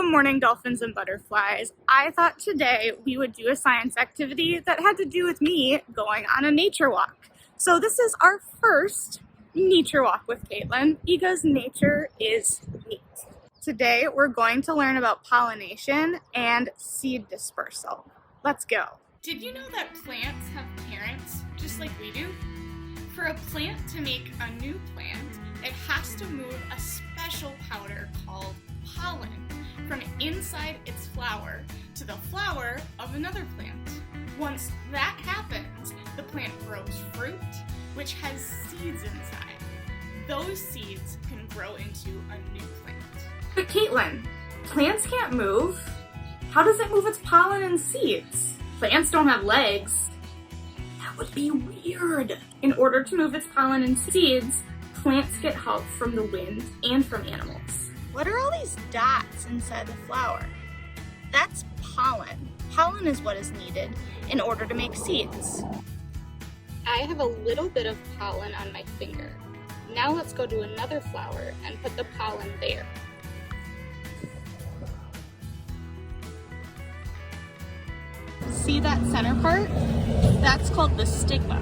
Good morning, dolphins and butterflies. I thought today we would do a science activity that had to do with me going on a nature walk. So this is our first nature walk with Caitlin because nature is neat. Today we're going to learn about pollination and seed dispersal. Let's go. Did you know that plants have parents just like we do? For a plant to make a new plant, it has to move a special powder called pollen from inside its flower to the flower of another plant. Once that happens, the plant grows fruit, which has seeds inside. Those seeds can grow into a new plant. But Caitlin, plants can't move. How does it move its pollen and seeds? Plants don't have legs. That would be weird. In order to move its pollen and seeds, plants get help from the wind and from animals. What are all these dots inside the flower? That's pollen. Pollen is what is needed in order to make seeds. I have a little bit of pollen on my finger. Now let's go to another flower and put the pollen there. See that center part? That's called the stigma.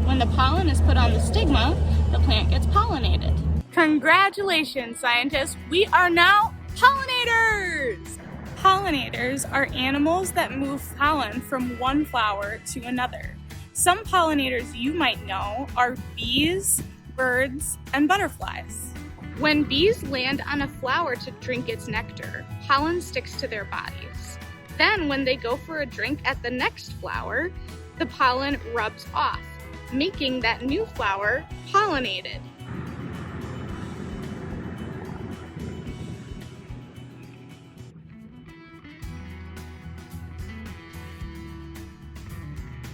When the pollen is put on the stigma, the plant gets pollinated. Congratulations, scientists! We are now pollinators! Pollinators are animals that move pollen from one flower to another. Some pollinators you might know are bees, birds, and butterflies. When bees land on a flower to drink its nectar, pollen sticks to their bodies. Then when they go for a drink at the next flower, the pollen rubs off, making that new flower pollinated.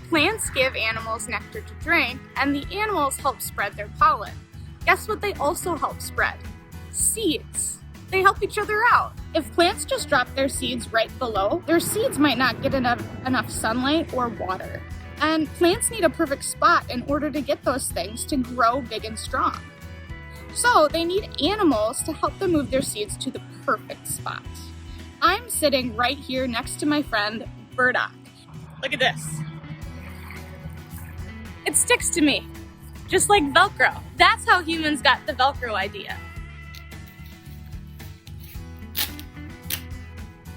Plants give animals nectar to drink, and the animals help spread their pollen. Guess what they also help spread? Seeds. They help each other out. If plants just drop their seeds right below, their seeds might not get enough sunlight or water. And plants need a perfect spot in order to get those things to grow big and strong. So they need animals to help them move their seeds to the perfect spot. I'm sitting right here next to my friend, Burdock. Look at this. It sticks to me, just like Velcro. That's how humans got the Velcro idea.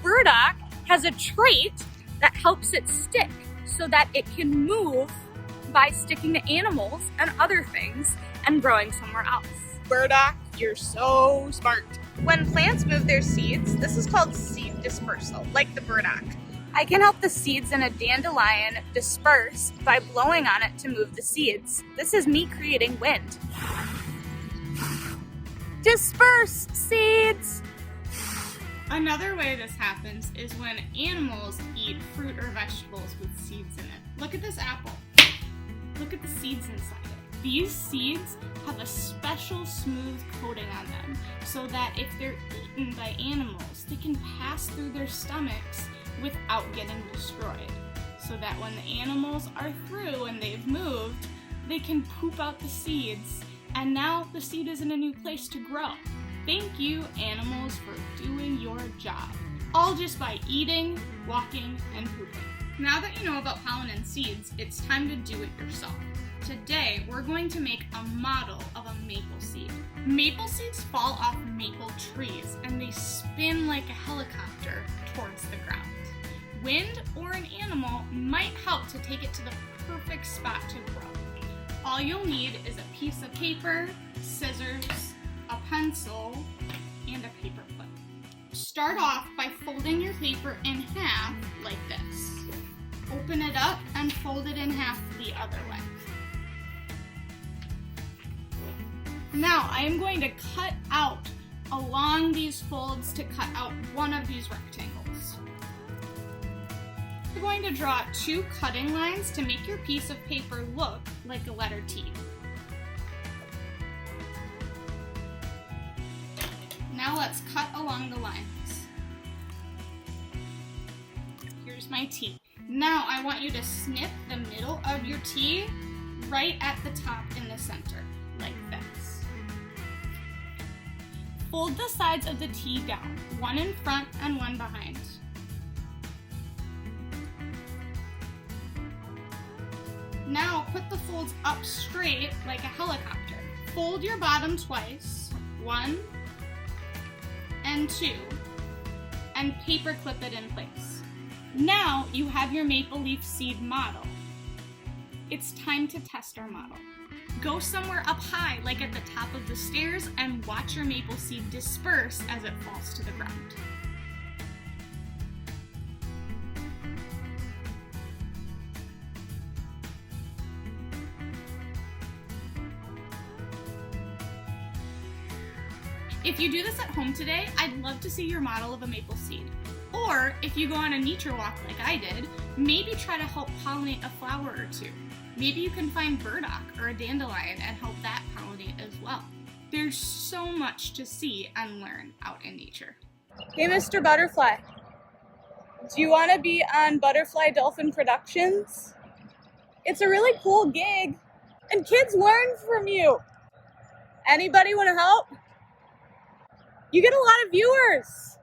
Burdock has a trait that helps it stick so that it can move by sticking to animals and other things and growing somewhere else. Burdock, you're so smart. When plants move their seeds, this is called seed dispersal, like the burdock. I can help the seeds in a dandelion disperse by blowing on it to move the seeds. This is me creating wind. Disperse, seeds! Another way this happens is when animals eat fruit or vegetables with seeds in it. Look at this apple. Look at the seeds inside it. These seeds have a special smooth coating on them so that if they're eaten by animals, they can pass through their stomachs without getting destroyed. So that when the animals are through and they've moved, they can poop out the seeds, and now the seed is in a new place to grow. Thank you, animals, for doing your job. All just by eating, walking, and pooping. Now that you know about pollen and seeds, it's time to do it yourself. Today, we're going to make a model of a maple seed. Maple seeds fall off maple trees, and they spin like a helicopter towards the ground. Wind or an animal might help to take it to the perfect spot to grow. All you'll need is a piece of paper, scissors, a pencil, and a paper clip. Start off by folding your paper in half like this. Open it up and fold it in half the other way. Now I am going to cut out along these folds to cut out one of these rectangles. You're going to draw 2 cutting lines to make your piece of paper look like a letter T. Now let's cut along the lines. Here's my T. Now I want you to snip the middle of your T right at the top in the center, like this. Fold the sides of the T down, one in front and one behind. Now put the folds up straight like a helicopter. Fold your bottom twice, 1 and 2, and paper clip it in place. Now you have your maple leaf seed model. It's time to test our model. Go somewhere up high, like at the top of the stairs, and watch your maple seed disperse as it falls to the ground. If you do this at home today, I'd love to see your model of a maple seed. Or if you go on a NEAT-ure walk like I did, maybe try to help pollinate a flower or two. Maybe you can find burdock or a dandelion and help that pollinate as well. There's so much to see and learn out in nature. Hey, Mr. Butterfly, do you want to be on Butterfly Dolphin Productions? It's a really cool gig, and kids learn from you. Anybody want to help? You get a lot of viewers.